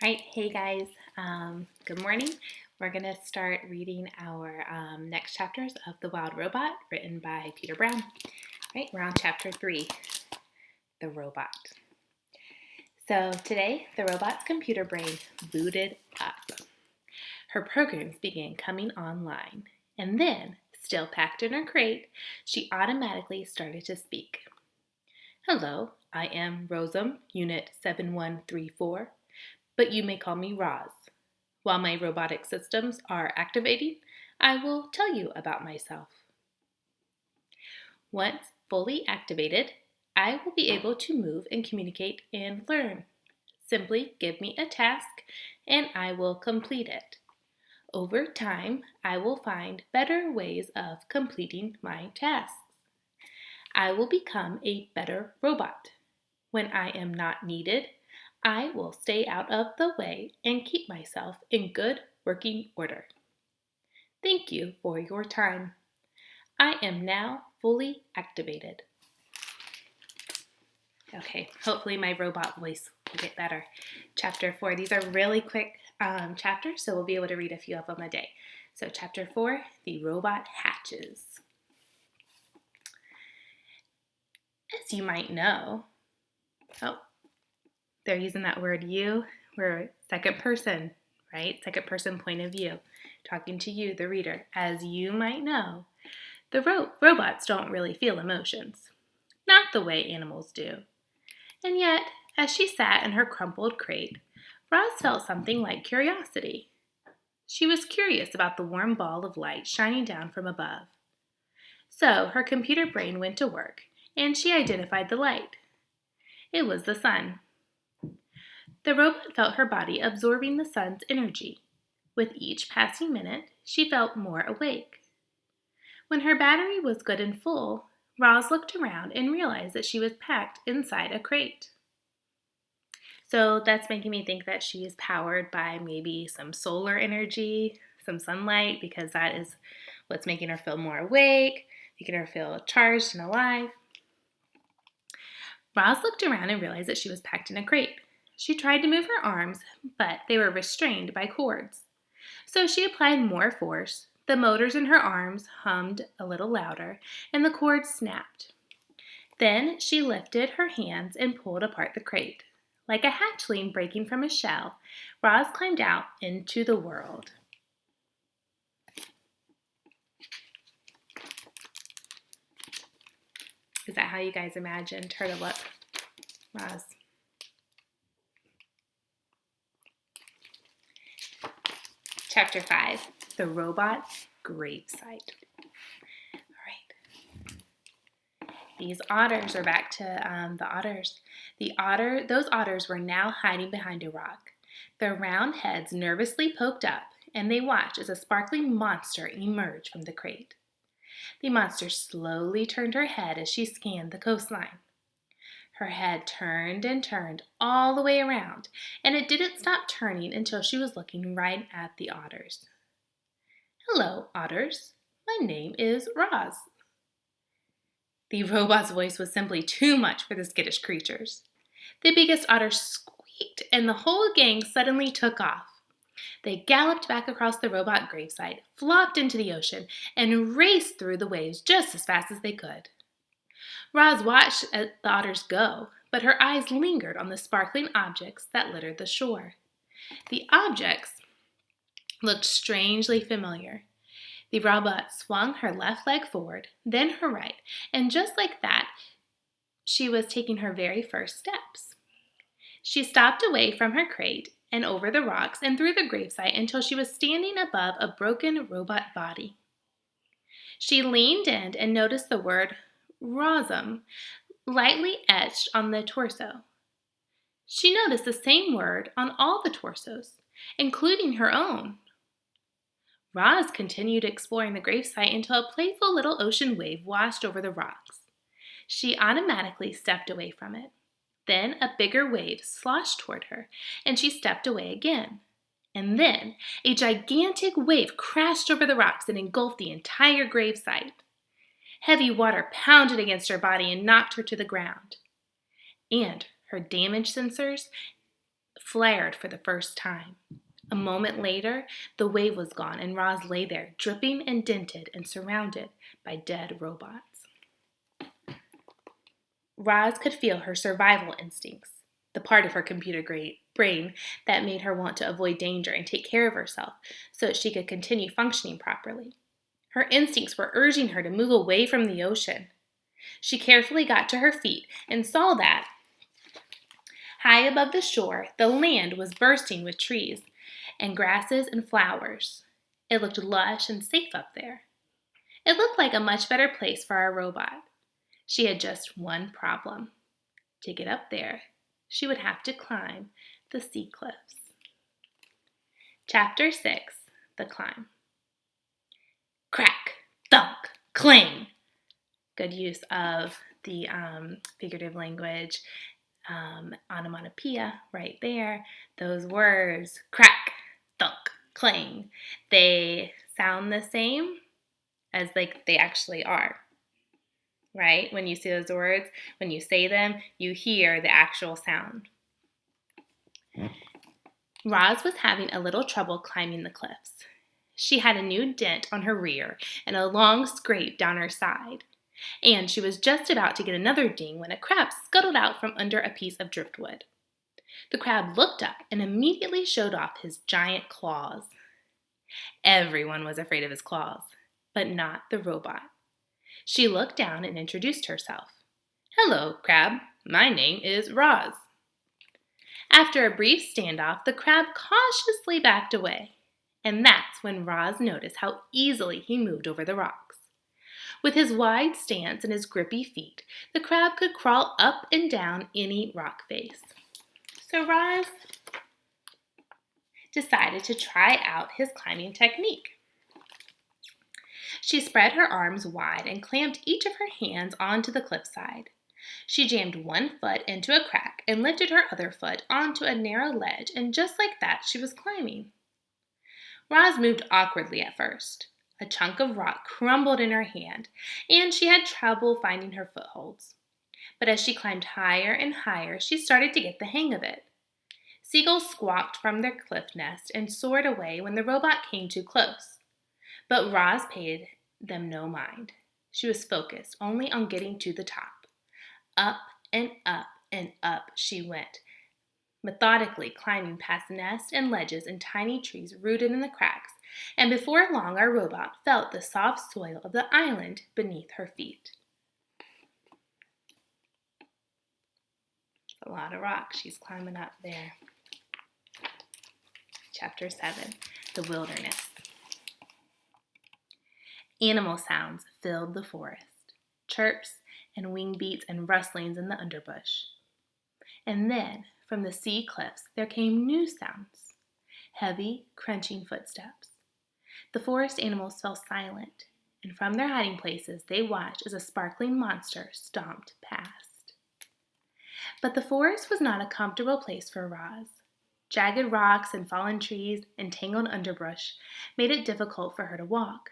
All right, hey guys, good morning. We're going to start reading our next chapters of The Wild Robot, written by Peter Brown. All right, we're on chapter 3, The Robot. So today, the robot's computer brain booted up. Her programs began coming online, and then, still packed in her crate, she automatically started to speak. Hello, I am Rosum, Unit 7134. But you may call me Roz. While my robotic systems are activating, I will tell you about myself. Once fully activated, I will be able to move and communicate and learn. Simply give me a task and I will complete it. Over time, I will find better ways of completing my tasks. I will become a better robot. When I am not needed, I will stay out of the way and keep myself in good working order. Thank you for your time. I am now fully activated. Okay, hopefully my robot voice will get better. Chapter 4. These are really quick chapters, so we'll be able to read a few of them a day. So chapter 4, the robot hatches. As you might know, they're using that word you. We're second person, right? Second person point of view. Talking to you, the reader. As you might know, the robots don't really feel emotions. Not the way animals do. And yet, as she sat in her crumpled crate, Roz felt something like curiosity. She was curious about the warm ball of light shining down from above. So her computer brain went to work, and she identified the light. It was the sun. The robot felt her body absorbing the sun's energy. With each passing minute, she felt more awake. When her battery was good and full, Roz looked around and realized that she was packed inside a crate. So that's making me think that she is powered by maybe some solar energy, some sunlight, because that is what's making her feel more awake, making her feel charged and alive. Roz looked around and realized that she was packed in a crate. She tried to move her arms, but they were restrained by cords. So she applied more force. The motors in her arms hummed a little louder, and the cords snapped. Then she lifted her hands and pulled apart the crate. Like a hatchling breaking from a shell, Roz climbed out into the world. Is that how you guys imagined her to look, Roz? Chapter 5, The Robot's Gravesite. All right. These otters are back to the otters. Those otters were now hiding behind a rock. Their round heads nervously poked up, and they watched as a sparkling monster emerged from the crate. The monster slowly turned her head as she scanned the coastline. Her head turned and turned all the way around, and it didn't stop turning until she was looking right at the otters. Hello, otters. My name is Roz. The robot's voice was simply too much for the skittish creatures. The biggest otter squeaked, and the whole gang suddenly took off. They galloped back across the robot gravesite, flopped into the ocean, and raced through the waves just as fast as they could. Roz watched the otters go, but her eyes lingered on the sparkling objects that littered the shore. The objects looked strangely familiar. The robot swung her left leg forward, then her right, and just like that, she was taking her very first steps. She stopped away from her crate and over the rocks and through the gravesite until she was standing above a broken robot body. She leaned in and noticed the word Rosum lightly etched on the torso. She noticed the same word on all the torsos, including her own. Roz continued exploring the gravesite until a playful little ocean wave washed over the rocks. She automatically stepped away from it. Then a bigger wave sloshed toward her, and she stepped away again. And then a gigantic wave crashed over the rocks and engulfed the entire gravesite. Heavy water pounded against her body and knocked her to the ground. And her damage sensors flared for the first time. A moment later, the wave was gone, and Roz lay there, dripping and dented and surrounded by dead robots. Roz could feel her survival instincts, the part of her computer brain that made her want to avoid danger and take care of herself so that she could continue functioning properly. Her instincts were urging her to move away from the ocean. She carefully got to her feet and saw that, high above the shore, the land was bursting with trees and grasses and flowers. It looked lush and safe up there. It looked like a much better place for our robot. She had just one problem. To get up there, she would have to climb the sea cliffs. Chapter 6, The Climb. Crack, thunk, clang. Good use of the figurative language onomatopoeia right there. Those words, crack, thunk, clang, they sound the same as like they actually are. Right? When you see those words, when you say them, you hear the actual sound. Roz was having a little trouble climbing the cliffs. She had a new dent on her rear and a long scrape down her side. And she was just about to get another ding when a crab scuttled out from under a piece of driftwood. The crab looked up and immediately showed off his giant claws. Everyone was afraid of his claws, but not the robot. She looked down and introduced herself. "Hello, crab. My name is Roz." After a brief standoff, the crab cautiously backed away. And that's when Roz noticed how easily he moved over the rocks. With his wide stance and his grippy feet, the crab could crawl up and down any rock face. So Roz decided to try out his climbing technique. She spread her arms wide and clamped each of her hands onto the cliffside. She jammed one foot into a crack and lifted her other foot onto a narrow ledge, and just like that, she was climbing. Roz moved awkwardly at first. A chunk of rock crumbled in her hand, and she had trouble finding her footholds. But as she climbed higher and higher, she started to get the hang of it. Seagulls squawked from their cliff nest and soared away when the robot came too close. But Roz paid them no mind. She was focused only on getting to the top. Up and up and up she went, methodically climbing past nests and ledges and tiny trees rooted in the cracks, and before long our robot felt the soft soil of the island beneath her feet. A lot of rock she's climbing up there. Chapter 7, The Wilderness. Animal sounds filled the forest, chirps and wing beats and rustlings in the underbush. And then, from the sea cliffs, there came new sounds, heavy, crunching footsteps. The forest animals fell silent, and from their hiding places they watched as a sparkling monster stomped past. But the forest was not a comfortable place for Roz. Jagged rocks and fallen trees and tangled underbrush made it difficult for her to walk.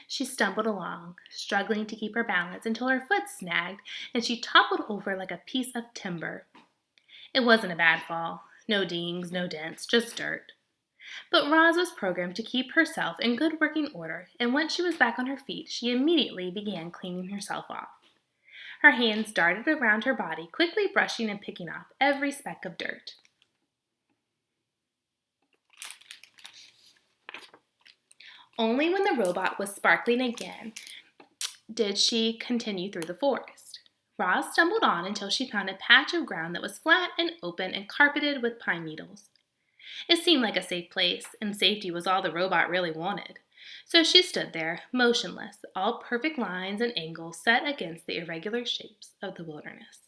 She stumbled along, struggling to keep her balance until her foot snagged and she toppled over like a piece of timber. It wasn't a bad fall. No dings, no dents, just dirt. But Roz was programmed to keep herself in good working order, and once she was back on her feet, she immediately began cleaning herself off. Her hands darted around her body, quickly brushing and picking off every speck of dirt. Only when the robot was sparkling again did she continue through the forest. Roz stumbled on until she found a patch of ground that was flat and open and carpeted with pine needles. It seemed like a safe place, and safety was all the robot really wanted. So she stood there, motionless, all perfect lines and angles set against the irregular shapes of the wilderness.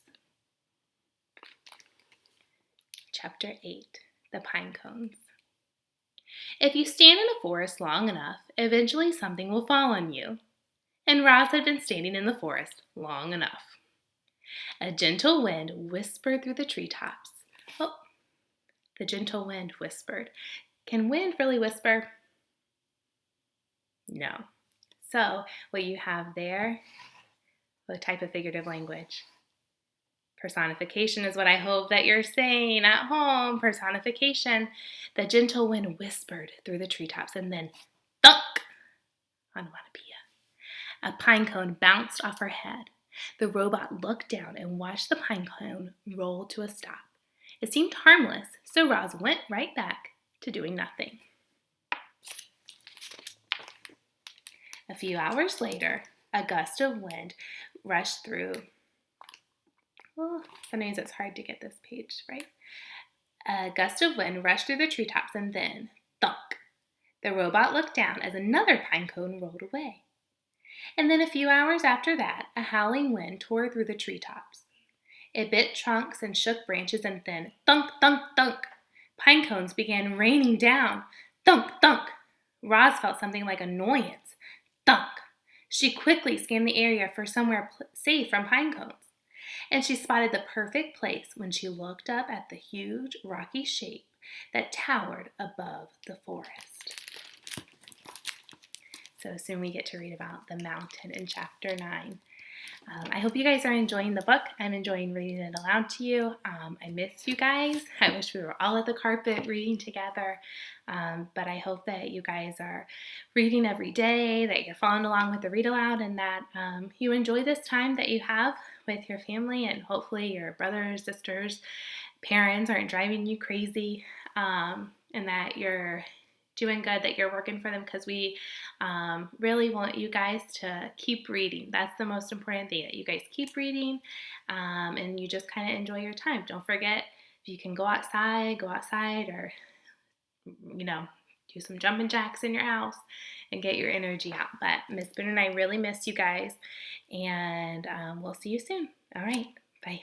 Chapter 8, The Pine Cones. If you stand in a forest long enough, eventually something will fall on you. And Roz had been standing in the forest long enough. A gentle wind whispered through the treetops. Oh, the gentle wind whispered. Can wind really whisper? No. So, what you have there, what type of figurative language? Personification is what I hope that you're saying at home. Personification. The gentle wind whispered through the treetops and then thunk on Wanapia. A pine cone bounced off her head. The robot looked down and watched the pine cone roll to a stop. It seemed harmless, so Roz went right back to doing nothing. A few hours later, a gust of wind rushed through. Oh, sometimes it's hard to get this page right. A gust of wind rushed through the treetops and then thunk. The robot looked down as another pine cone rolled away. And then a few hours after that, a howling wind tore through the treetops. It bit trunks and shook branches and then thunk, thunk, thunk. Pine cones began raining down. Thunk, thunk. Roz felt something like annoyance. Thunk. She quickly scanned the area for somewhere safe from pine cones. And she spotted the perfect place when she looked up at the huge rocky shape that towered above the forest. So soon we get to read about the mountain in chapter 9. I hope you guys are enjoying the book. I'm enjoying reading it aloud to you. I miss you guys. I wish we were all at the carpet reading together. But I hope that you guys are reading every day, that you're following along with the read aloud, and that you enjoy this time that you have with your family, and hopefully your brothers, sisters, parents aren't driving you crazy, and that you're doing good, that you're working for them, because we really want you guys to keep reading. That's the most important thing, that you guys keep reading, and you just kind of enjoy your time. Don't forget, if you can go outside, or, do some jumping jacks in your house and get your energy out. But Miss Boone and I really miss you guys, and we'll see you soon. All right, bye.